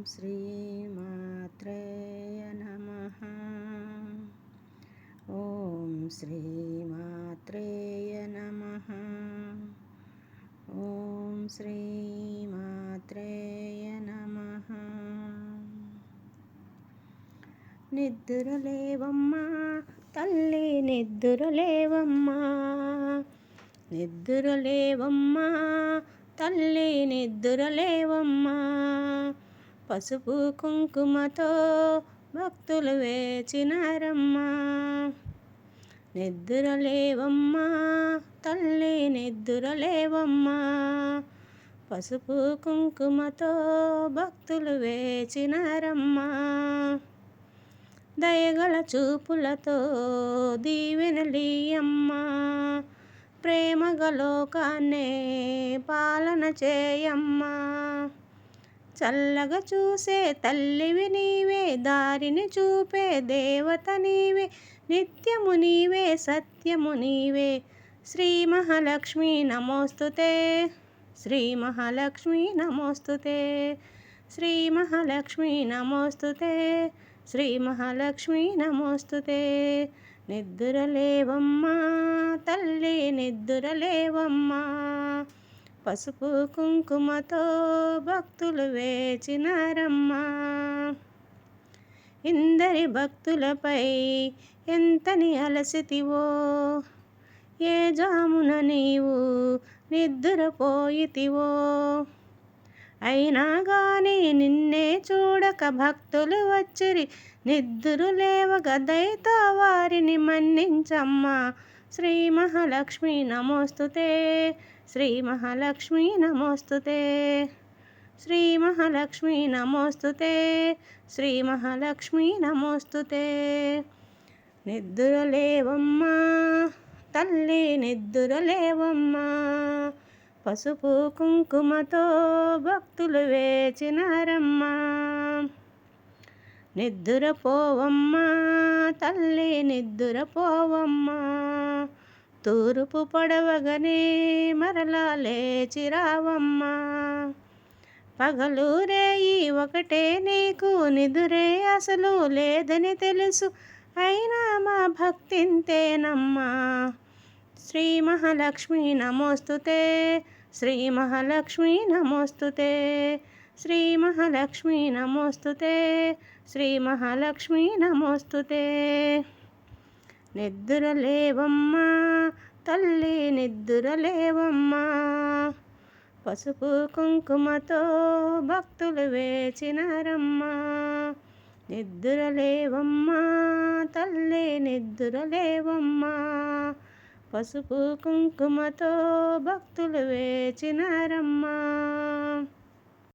శ్రీమాత్రే నమః. ఓం శ్రీమాత్రే నమః. ఓం శ్రీమాత్రే నమః. నిద్దురలేవమ్మా తల్లి నిద్దురలేవమ్మా, నిద్దురలేవమ్మా తల్లి నిద్దురలేవమ్మా. పసుపు కుంకుమతో భక్తులు వేచినారమ్మా. నిద్దురలేవమ్మా తల్లి నిద్దురలేవమ్మా. పసుపు కుంకుమతో భక్తులు వేచినారమ్మా. దయగల చూపులతో దీవెనలీయమ్మా. ప్రేమగలోకాన్నే పాలన చేయమ్మా. చల్లగా చూసే తల్లివి నీవే, దారిని చూపే దేవత నీవే, నిత్యము నీవే సత్యము నీవే. శ్రీ మహాలక్ష్మి నమోస్తుతే, శ్రీ మహాలక్ష్మి నమోస్తుతే, శ్రీ మహాలక్ష్మి నమోస్తుతే, శ్రీ మహాలక్ష్మి నమోస్తుతే. నిద్దురలేవమ్మా తల్లి నిద్దురలేవమ్మా. పసుపు కుంకుమతో భక్తులు వేచినారమ్మా. ఇందరి భక్తులపై ఎంతని అలసితివో, ఏ జామున నీవు నిద్దురపోయితివో. అయినా గాని నిన్నే చూడక భక్తులు వచ్చిరి, నిద్దురు లేవగ దయతో వారిని మన్నించమ్మా. శ్రీ మహాలక్ష్మి నమోస్తుతే, శ్రీ మహాలక్ష్మి నమోస్తుతే, శ్రీ మహాలక్ష్మి నమోస్తుతే, శ్రీ మహాలక్ష్మి నమోస్తుతే. నిద్దురలేవమ్మా తల్లి నిద్దురలేవమ్మా. పసుపు కుంకుమతో భక్తులు వేచినారమ్మా. నిద్దురపోవమ్మా తల్లి నిద్దురపోవమ్మా. తూర్పు పడవగనే మరలా లేచిరావమ్మా. పగలు రేయి ఒకటే నీకు, నిదురే అసలు లేదని తెలుసు, అయినా మా భక్తింతేనమ్మా. శ్రీ మహాలక్ష్మి నమోస్తుతే, శ్రీ మహాలక్ష్మి నమోస్తుతే, శ్రీ మహాలక్ష్మి నమోస్తుతే, శ్రీ మహాలక్ష్మి నమోస్తుతే. నిద్దురలేవమ్మా తల్లి నిద్దురలేవమ్మా. పసుపు కుంకుమతో భక్తులు వేచినారమ్మా. నిద్దురలేవమ్మా తల్లి నిద్దురలేవమ్మా. పసుపు కుంకుమతో భక్తులు వేచినారమ్మా.